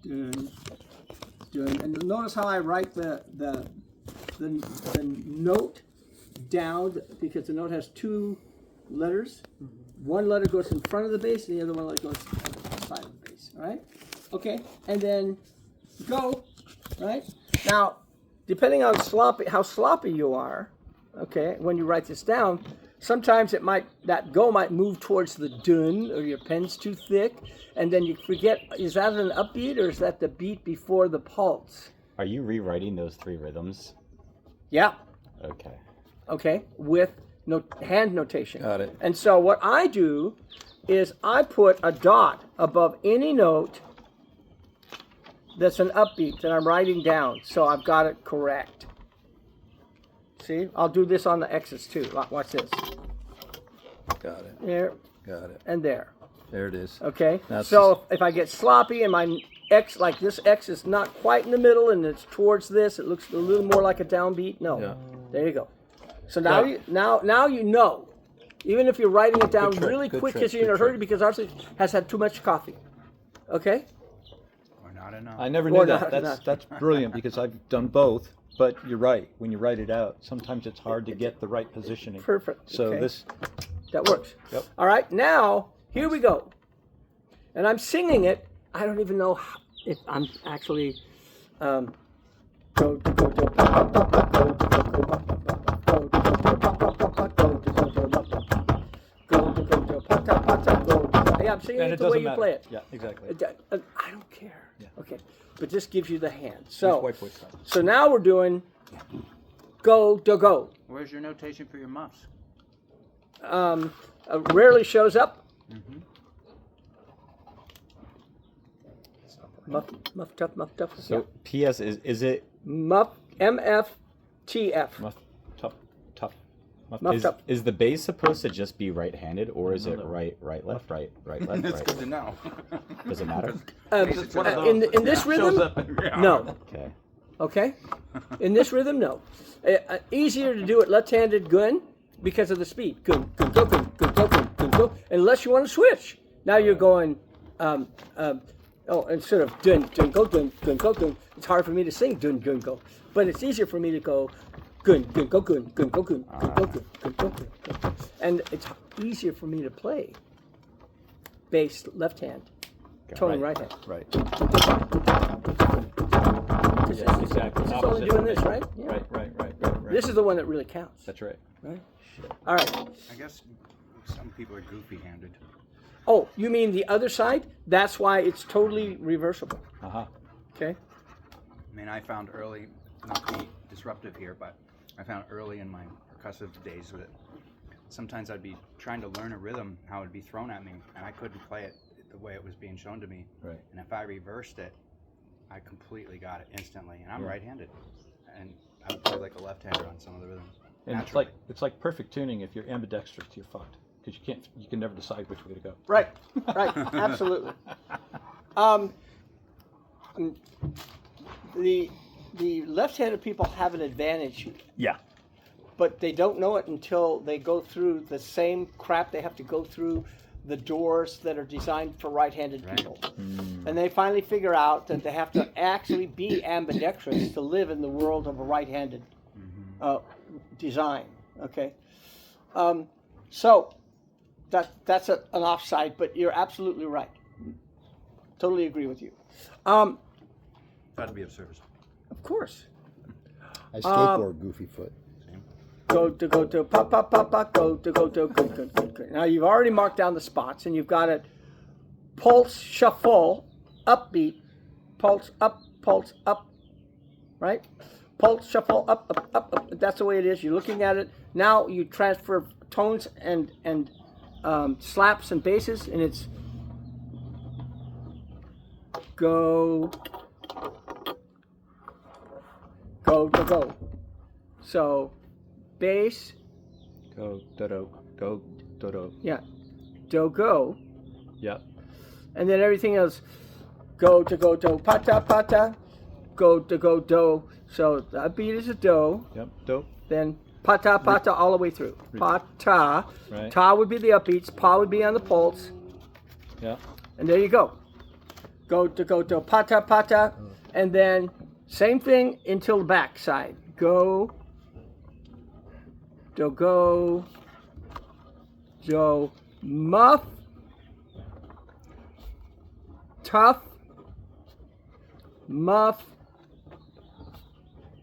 dun, dun. And notice how I write the note down, because the note has two letters. One letter goes in front of the bass, and the other one goes on the side of the bass. All right? Okay, and then go. Right? Now, depending on how sloppy you are, okay, when you write this down, sometimes that go might move towards the dun, or your pen's too thick, and then you forget, is that an upbeat or is that the beat before the pulse? Are you rewriting those three rhythms? Yeah. Okay. Okay, with hand notation. Got it. And so what I do is I put a dot above any note that's an upbeat that I'm writing down, so I've got it correct. See, I'll do this on the X's too. Watch this. Got it. There. Got it. And there. There it is. Okay. That's so if I get sloppy and my X, like this X is not quite in the middle and it's towards this, it looks a little more like a downbeat. No. Yeah. There you go. So now now you know. Even if you're writing it down really quick because you're in a hurry because Arthur has had too much coffee. Okay? Or not enough. I never knew that. That's brilliant because I've done both. But you're right. When you write it out, sometimes it's hard to get the right positioning. Perfect. So okay. That works. Yep. All right. Now here we go. And I'm singing it. I don't even know if I'm actually Yeah, I'm singing it the way you play it. Yeah, exactly. I don't care. Yeah. Okay. But this gives you the hand. So white voice style. so now we're doing go to go. Where's your notation for your muffs? Rarely shows up. Mm-hmm. Muff tough. So PS is it Muff MFTF. muff tough. Muff tough. Is the bass supposed to just be right-handed, or is it right left right left That's right? good to know. Does it matter? In this rhythm, no. Okay. In this rhythm, no. Easier to do it left-handed gun because of the speed. Gun go. Unless you want to switch. Now you're going. Instead of dun go. It's hard for me to sing dun go, but it's easier for me to go gun go. And it's easier for me to play bass left hand, tone right hand. Right. Yeah, exactly. This is only doing this, right? Yeah. Right. This is the one that really counts. That's right. Right? All right. I guess some people are goofy-handed. Oh, you mean the other side? That's why it's totally reversible. Uh-huh. Okay. I mean, I found early, not to be disruptive here, but I found early in my percussive days that sometimes I'd be trying to learn a rhythm, how it would be thrown at me, and I couldn't play it the way it was being shown to me. Right. And if I reversed it, I completely got it instantly. And I'm right-handed. And I would play like a left-hander on some of the rhythms. And naturally. it's like perfect tuning. If you're ambidextrous, you're fucked because you can never decide which way to go. Right. Absolutely. The left-handed people have an advantage. Yeah. But they don't know it until they go through the same crap they have to go through the doors that are designed for right-handed people. And they finally figure out that they have to actually be ambidextrous to live in the world of a right-handed design. Okay, so that's an offside, but you're absolutely right. Totally agree with you. Glad to be of service. Of course. I skateboard goofy foot. Go to pop go to. Now you've already marked down the spots, and you've got it. Pulse, shuffle, upbeat, pulse up, right? Pulse, shuffle, up. That's the way it is. You're looking at it. Now you transfer tones and slaps and basses, and it's go to go. So bass. Go do. Yeah. Do go. Yeah. And then everything else, go to pata, go to go do. So the beat is a do. Yep. Do. Then pata all the way through. Pata. Right. Ta would be the upbeats. Pa would be on the pulse. Yeah. And there you go. go to pata pata, and then same thing until the back side. Go, do, muff, tough, muff,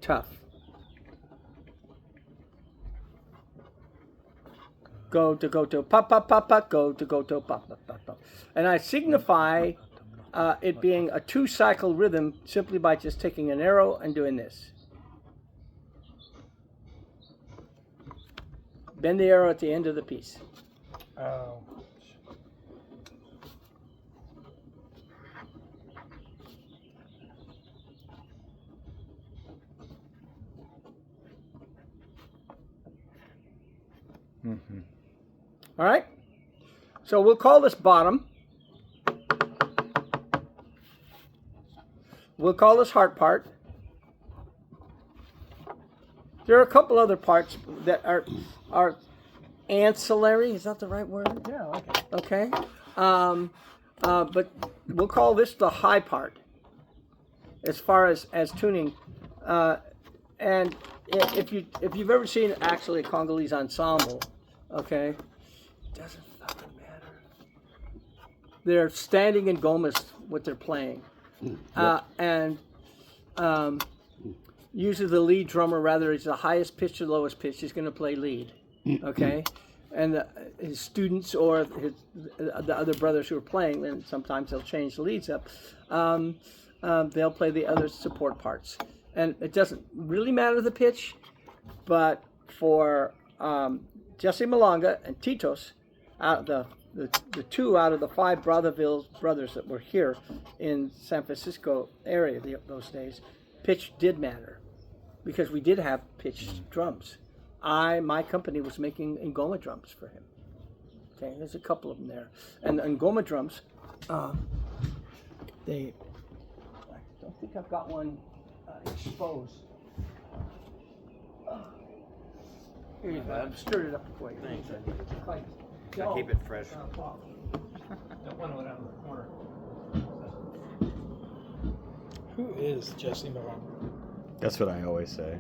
tough. Go to papa papa, go to papa papa. And I signify it being a 2-cycle rhythm simply by just taking an arrow and doing this. Bend the arrow at the end of the piece. Oh. Mm-hmm. All right? So we'll call this bottom. We'll call this heart part. There are a couple other parts that are ancillary. Is that the right word? Yeah, okay. Okay. But we'll call this the high part as far as tuning. And if you've ever seen actually a Congolese ensemble, okay, doesn't fucking matter. They're standing in gomas what they're playing. And usually the lead drummer, rather it's the highest pitch or lowest pitch, is going to play lead. Okay, and his students or the other brothers who are playing, then sometimes they'll change the leads up. They'll play the other support parts, and it doesn't really matter the pitch, but for Jesse Malanga and Titos, the 2 out of the 5 brothers that were here in San Francisco area those days, pitch did matter because we did have pitched drums. My company was making Ngoma drums for him. Okay, there's a couple of them there, and Ngoma drums. I don't think I've got one exposed. Here you go. I've stirred it up for you. Thanks. Quite I keep it fresh. That one went out in the corner. Who is Jesse Malone? That's what I always say.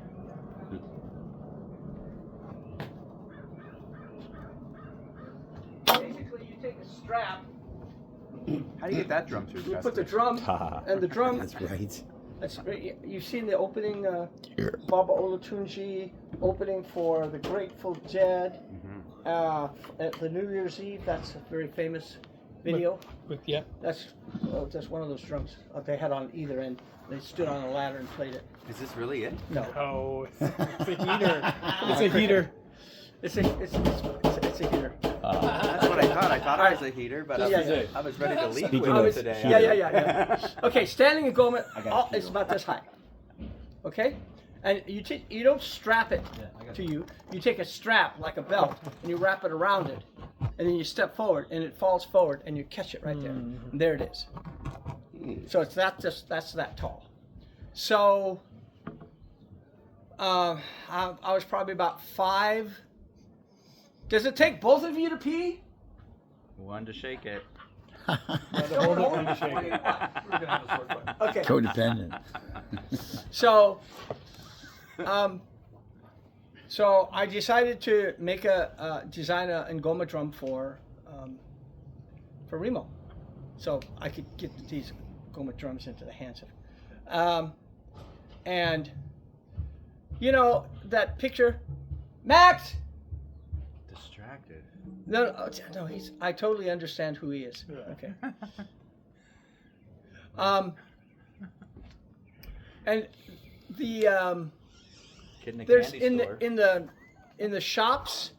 Basically, you take a strap. How do you get that drum through? You put the drum and the drum. That's right. You've seen the opening, Baba Olatunji opening for the Grateful Dead at the New Year's Eve. That's a very famous video. Yeah. That's one of those drums they had on either end. They stood on a ladder and played it. Is this really it? No, Oh, it's a heater. It's a heater. it's a heater. That's what I thought. I thought it was a heater, but Yeah. I was ready to leave Speaking with of it today. Yeah. Okay, standing and Ngoma got you. is about this high. Okay, and you don't strap it to you. You take a strap like a belt and you wrap it around it, and then you step forward and it falls forward and you catch it right there. And there it is. So it's that's that tall. So I was probably about 5. Does it take both of you to pee? One to shake it. Hold it when you shake it. We're gonna have this work button. Okay. Codependent. So I decided to make design a Ngoma drum for Remo, so I could get these Ngoma drums into the hands of, and you know that picture, Max. Distracted. No, I totally understand who he is. Yeah. Okay. And the Kid in a there's candy store. in the shops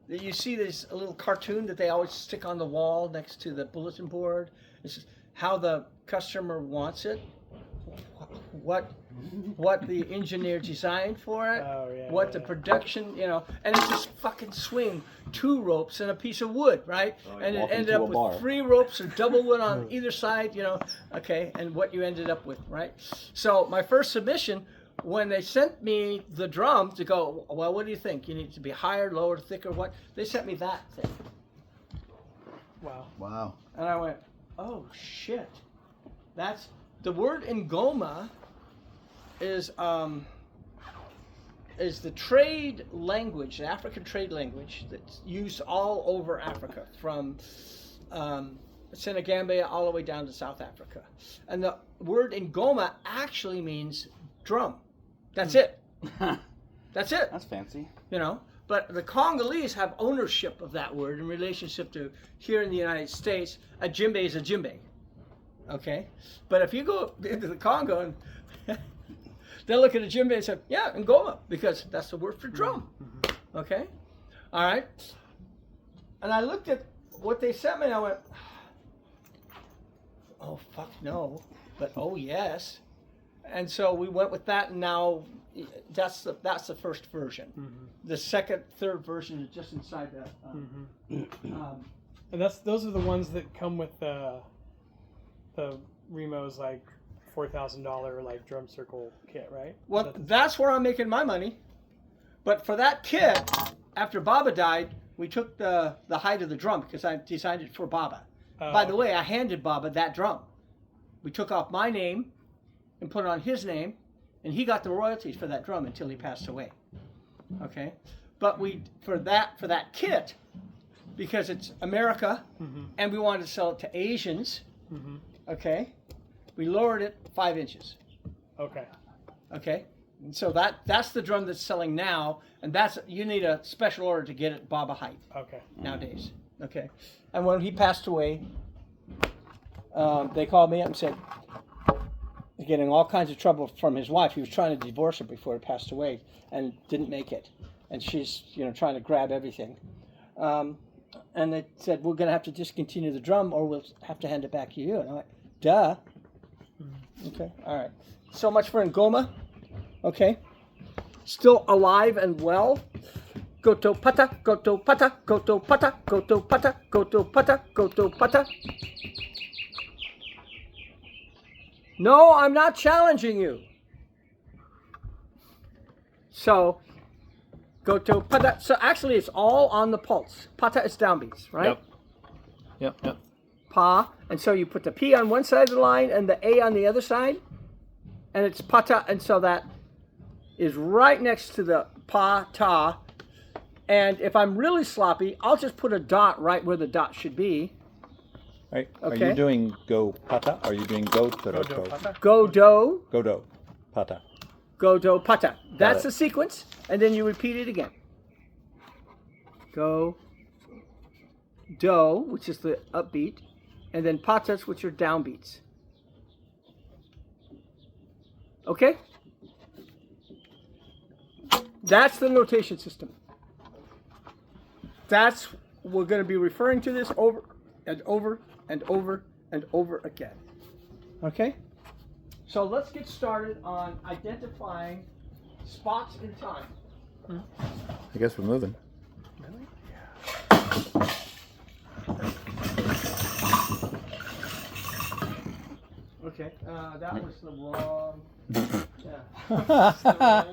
that you see there's a little cartoon that they always stick on the wall next to the bulletin board. This is how the customer wants it, what the engineer designed for it, what the production, and it's just fucking swing 2 ropes and a piece of wood, right? And it walking ended to a up bar. with 3 ropes or double wood on either side, okay, and what you ended up with, right? So my first submission, when they sent me the drum to go, well, what do you think? You need to be higher, lower, thicker, what? They sent me that thing. Wow. Wow. And I went, oh shit. That's the word Ngoma is the trade language, the African trade language that's used all over Africa, from Senegambia all the way down to South Africa. And the word Ngoma actually means drum. That's it. That's it. That's fancy. You know, but the Congolese have ownership of that word in relationship to here in the United States. A djembe is a djembe. Okay, but if you go into the Congo and they'll look at a djembe and say, yeah, Ngoma, because that's the word for drum. Okay, all right. And I looked at what they sent me and I went, oh fuck no, but oh yes. And so we went with that, and now that's the first version. The second, third version is just inside that. And those are the ones that come with the Remo's like $4,000 like drum circle kit, right? Well, that's where I'm making my money. But for that kit, after Baba died, we took the height of the drum because I designed it for Baba. By the way, I handed Baba that drum. We took off my name and put it on his name, and he got the royalties for that drum until he passed away. Okay, but for that kit, because it's America, and we wanted to sell it to Asians. Okay, we lowered it 5 inches. Okay. Okay, and so that's the drum that's selling now, and you need a special order to get it Baba height. Okay. Nowadays. Okay, and when he passed away, they called me up and said, getting all kinds of trouble from his wife. He was trying to divorce her before he passed away and didn't make it. And she's, trying to grab everything. And they said, we're going to have to discontinue the drum or we'll have to hand it back to you. And I'm like, duh. Okay, all right. So much for Ngoma. Okay. Still alive and well. Goto pata, goto pata, goto pata, goto pata, goto pata, goto pata. No, I'm not challenging you. So, goto pata. So actually, it's all on the pulse. Pata is downbeats, right? Yep. Pa, and so you put the P on one side of the line and the A on the other side, and it's pata, and so that is right next to the pa ta. And if I'm really sloppy, I'll just put a dot right where the dot should be. Right. Okay. Are you doing go pata? Or are you doing go Go do do? pata. Go do, Go do pata. go do pata. That's it. the sequence, and then you repeat it again. Go do, which is the upbeat, and then patas, which are downbeats. Okay? That's the notation system. That's, we're going to be referring to this over and over and over and over again. Okay? So let's get started on identifying spots in time. I guess we're moving. Okay, that was the wrong. Yeah.